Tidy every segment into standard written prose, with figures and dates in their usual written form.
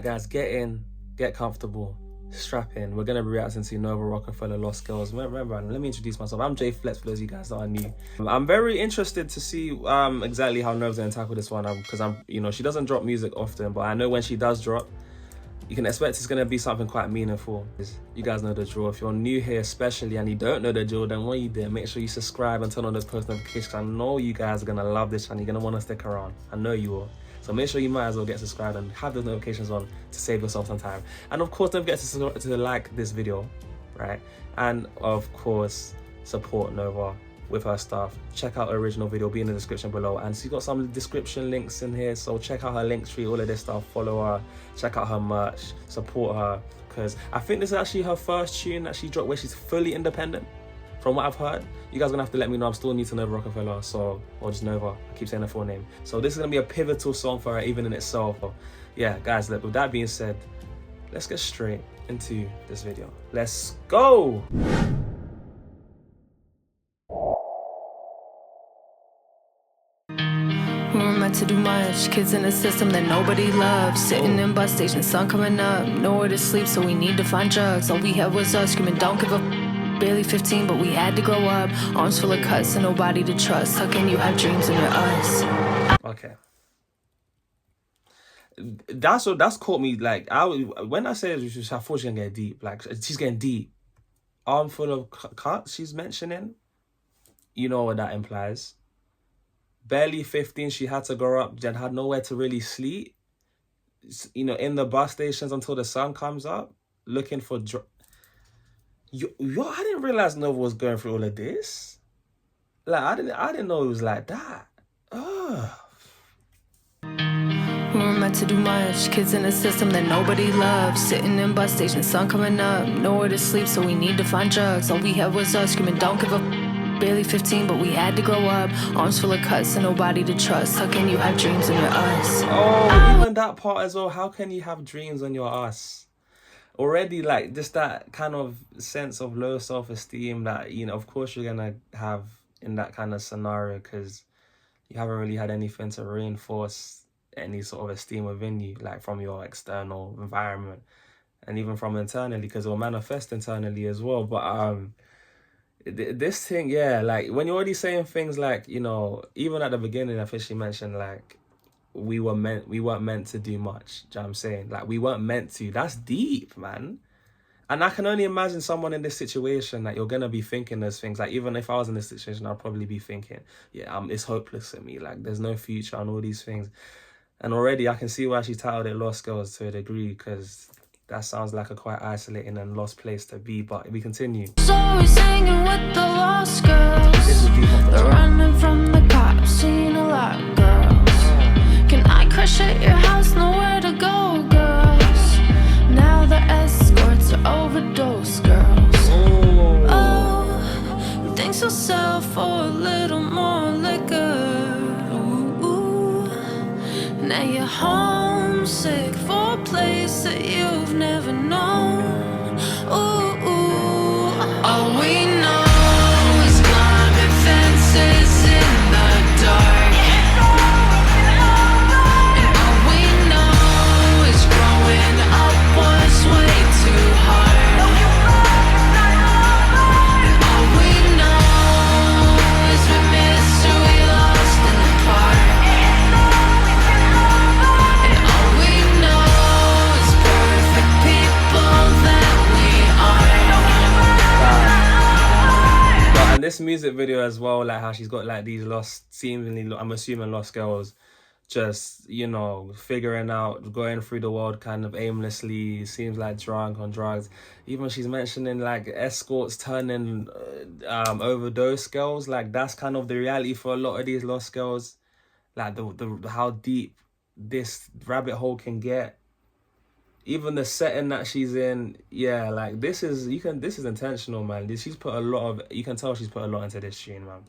Guys, get in, get comfortable, strap in. We're gonna be reacting to Nova, Rockafeller, Lost Girls. Remember, let me introduce myself. I'm JayFlex, for those of you guys that are new. I'm very interested to see exactly how Nova's gonna tackle this one, because she doesn't drop music often, but I know when she does drop, you can expect it's gonna be something quite meaningful. You guys know the drill. If you're new here especially and you don't know the drill, then what you did, make sure you subscribe and turn on those post notifications. I know you guys are gonna love this channel. You're gonna want to stick around. I know you will. So make sure you might as well get subscribed and have those notifications on to save yourself some time. And of course, don't forget to like this video, right? And of course, support Nova with her stuff. Check out her original video, be in the description below. And she's got some description links in here, so check out her link tree, all of this stuff. Follow her, check out her merch, support her, because I think this is actually her first tune that she dropped where she's fully independent. From what I've heard, you guys are gonna have to let me know. I'm still new to Nova Rockafeller, or just Nova. I keep saying her full name. So this is gonna be a pivotal song for her, even in itself. So yeah, guys, look, with that being said, let's get straight into this video. Let's go! We were meant to do much, kids in a system that nobody loves. Sitting in bus stations, sun coming up, nowhere to sleep, so we need to find drugs. All we had was us screaming, don't give up. Barely 15, but we had to grow up. Arms full of cuts and nobody to trust. How can you have dreams when you're us? Okay. That's caught me, like, when I said I thought she was gonna get deep. Like, she's getting deep. Arm full of cuts she's mentioning. You know what that implies. Barely 15, she had to grow up and had nowhere to really sleep. In the bus stations until the sun comes up, looking for I didn't realize Nova was going through all of this. Like, I didn't know it was like that. Ugh. We were meant to do much, kids in a system that nobody loves. Sitting in bus stations, sun coming up, nowhere to sleep, so we need to find drugs. All we had was us screaming, don't give up. Barely 15, but we had to grow up. Arms full of cuts and nobody to trust. How can you have dreams when you're us? Oh, even that part as well. How can you have dreams when you're us? Already, like, just that kind of sense of low self-esteem that, of course you're gonna have in that kind of scenario, because you haven't really had anything to reinforce any sort of esteem within you, like from your external environment and even from internally, because it will manifest internally as well. But this thing, yeah, like when you're already saying things like, even at the beginning, I think she mentioned, like, we weren't meant to do much. Do you know what I'm saying? Like, we weren't meant to. That's deep, man. And I can only imagine someone in this situation that you're gonna be thinking those things. Like, even if I was in this situation, I'd probably be thinking, yeah, it's hopeless for me. Like, there's no future and all these things. And already I can see why she titled it Lost Girls to a degree, because that sounds like a quite isolating and lost place to be. But we continue. So always hanging with the lost girls. This is deep. They're running from the cops, seen a lot, girls. Can I crash at your house? Nowhere to go, girls. Now the escorts are overdose, girls. Oh, things will sell for a little more liquor. Ooh, now you're homesick for a place that you've never known. Ooh, all we know is climbing fences in the dark. This music video as well, like how she's got like these seemingly, I'm assuming lost girls, just, figuring out, going through the world kind of aimlessly, seems like drunk on drugs. Even she's mentioning like escorts turning overdose girls. Like, that's kind of the reality for a lot of these lost girls. Like how deep this rabbit hole can get. Even the setting that she's in, yeah, like this is intentional, man. She's put a lot of, you can tell she's put a lot into this tune, man.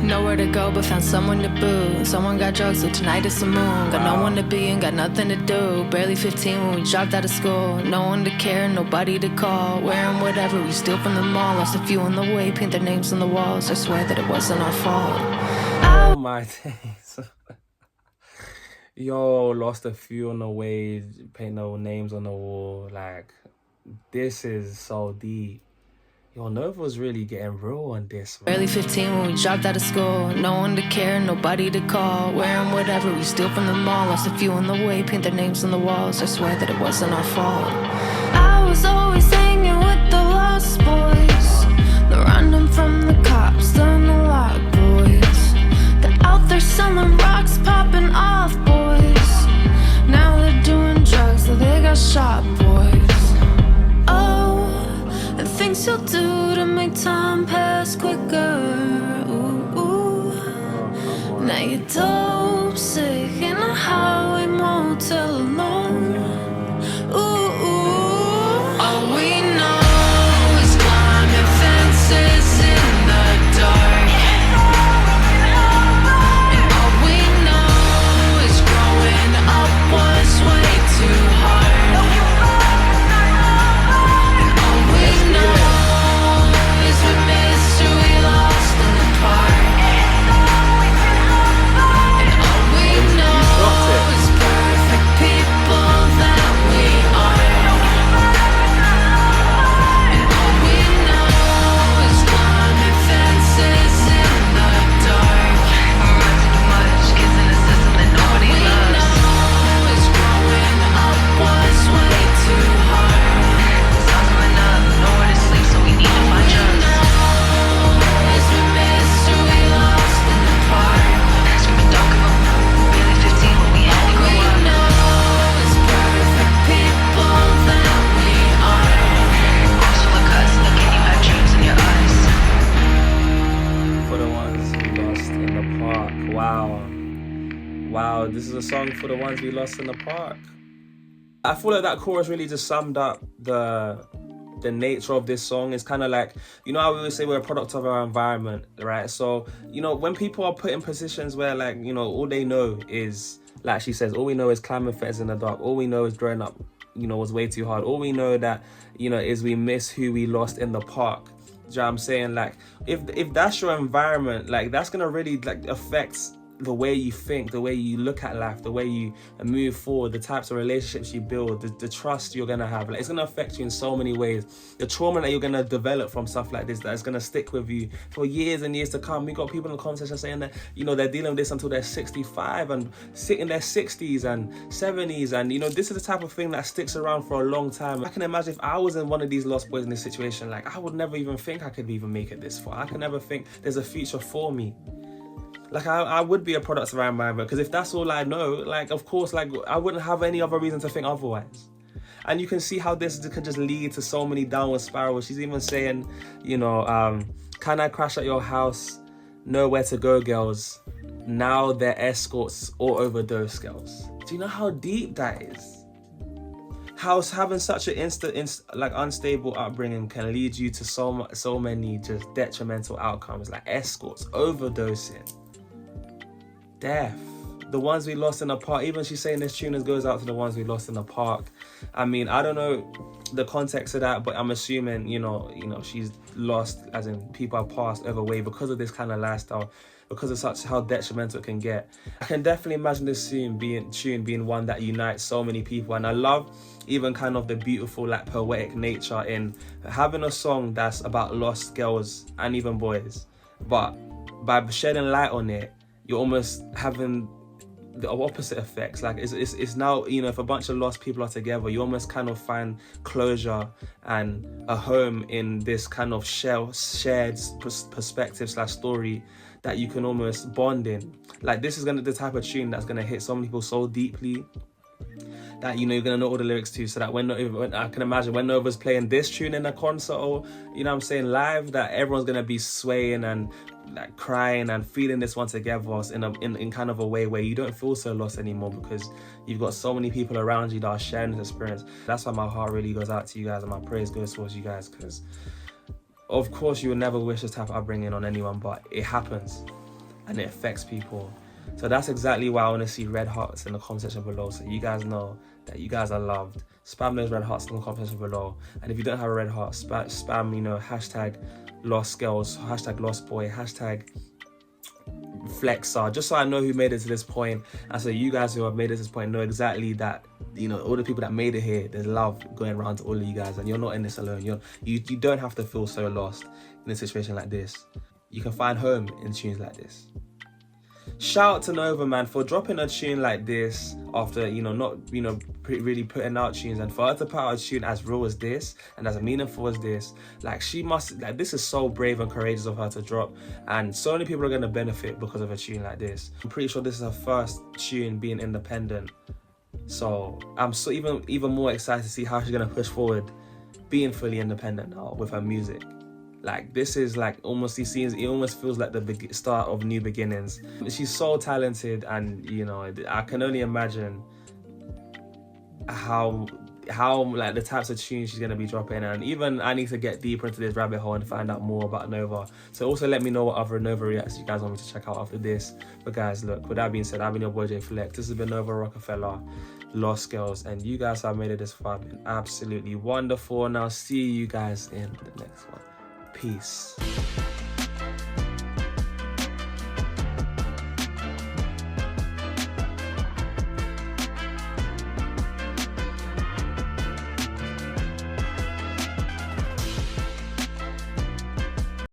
Nowhere nowhere to go but found someone to boo. Someone got drugs, so tonight it's a moon. Got no one to be and got nothing to do. Barely 15 when we dropped out of school. No one to care, nobody to call. Wearing whatever we steal from the mall. Lost a few on the way, paint their names on the walls. I swear that it wasn't our fault. Oh my days. Yo, lost a few on the way, paint no names on the wall. Like, this is so deep. Yo, Nova's really getting real on this, man. Barely 15 when we dropped out of school. No one to care, nobody to call. Wearing whatever we steal from the mall. Lost a few on the way, paint their names on the walls. I swear that it wasn't our fault. I was always hanging with the lost boys. The random from the cops, the lot boys. They're out there selling rocks, popping off boys. Now they're doing drugs, so they got shot boys. Oh, and things you'll do to make time pass quicker. Ooh, ooh. Now you're dope sick in a highway motel alone. Ooh, ooh. All we know is climbing fences in the dark. And all we know is growing up was way too hard. And all we know is we missed who we lost in the park. And all we know is perfect people that we are. And all we know is climbing fences in the dark. Rising too much, kids in a system that nobody loves. All we know is growing up was way too hard. The sun's coming up, nowhere to sleep, so we need to find drugs. Is we missed who we lost in the park. Screaming don't give up, barely 15 when we had to grow up. We know is perfect people that we are. Also look us, look can you have dreams in your eyes? For the ones we lost in the park. Wow. Wow, this is a song for the ones we lost in the park. I feel like that chorus really just summed up the nature of this song. It's kind of like, you know how we always say we're a product of our environment, right? So, you know, when people are put in positions where, like, you know, all they know is, like she says, all we know is climbing fences in the dark. All we know is growing up, you know, was way too hard. All we know that, you know, is we miss who we lost in the park. Do you know what I'm saying? Like, if that's your environment, like, that's gonna really, like, affect the way you think, the way you look at life, the way you move forward, the types of relationships you build, the trust you're gonna have. Like, it's gonna affect you in so many ways. The trauma that you're gonna develop from stuff like this, that is gonna stick with you for years and years to come. We got people in the comment section saying that, you know, they're dealing with this until they're 65 and sit in their 60s and 70s, and you know, this is the type of thing that sticks around for a long time. I can imagine if I was in one of these lost boys in this situation, like, I would never even think I could even make it this far. I could never think there's a future for me. Like, I would be a product of our environment, because if that's all I know, like, of course, like, I wouldn't have any other reason to think otherwise. And you can see how this can just lead to so many downward spirals. She's even saying, you know, can I crash at your house? Nowhere to go, girls. Now they're escorts or overdose girls. Do you know how deep that is? How having such an like unstable upbringing can lead you to so many just detrimental outcomes, like escorts, overdosing, death. The ones we lost in the park. Even she's saying this tune goes out to the ones we lost in the park. I mean, I don't know the context of that, but I'm assuming, you know, she's lost, as in people have passed away because of this kind of lifestyle, because of such how detrimental it can get. I can definitely imagine this tune being one that unites so many people, and I love even kind of the beautiful, like, poetic nature in having a song that's about lost girls and even boys, but by shedding light on it, you're almost having the opposite effects. Like, it's now, you know, if a bunch of lost people are together, you almost kind of find closure and a home in this kind of shared perspective / story that you can almost bond in. Like, this is the type of tune that's gonna hit some people so deeply that, you know, you're gonna know all the lyrics to, so that when I can imagine when Nova's playing this tune in a concert, or, you know what I'm saying, live, that everyone's gonna be swaying and, like, crying and feeling this one together in kind of a way where you don't feel so lost anymore, because you've got so many people around you that are sharing this experience. That's why my heart really goes out to you guys, and my praise goes towards you guys, because of course you would never wish this type of upbringing on anyone, but it happens. and it affects people. So that's exactly why I want to see red hearts in the comment section below, so you guys know that you guys are loved. Spam those red hearts in the comment section below, and if you don't have a red heart, spam, you know, hashtag lost girls, hashtag lost boy, hashtag flexer, just so I know who made it to this point, and so you guys who have made it to this point know exactly that, you know, all the people that made it here, there's love going around to all of you guys, and you're not in this alone. You don't have to feel so lost in a situation like this. You can find home in tunes like this. Shout out to Nova, man, for dropping a tune like this after, you know, not, you know, really putting out tunes, and for her to put out a tune as real as this and as meaningful as this. Like, she must, like, this is so brave and courageous of her to drop, and so many people are going to benefit because of a tune like this. I'm pretty sure this is her first tune being independent, so I'm so even more excited to see how she's going to push forward being fully independent now with her music. Like, this is like almost, it almost feels like the start of new beginnings. She's so talented, and, you know, I can only imagine how like the types of tunes she's gonna be dropping. And even I need to get deeper into this rabbit hole and find out more about Nova. So also let me know what other Nova reacts you guys want me to check out after this. But guys, look, with that being said, I've been your boy JayFlex. This has been Nova, Rockafeller, Lost Girls, and you guys have made it this far. Been absolutely wonderful, and I'll see you guys in the next one. Peace.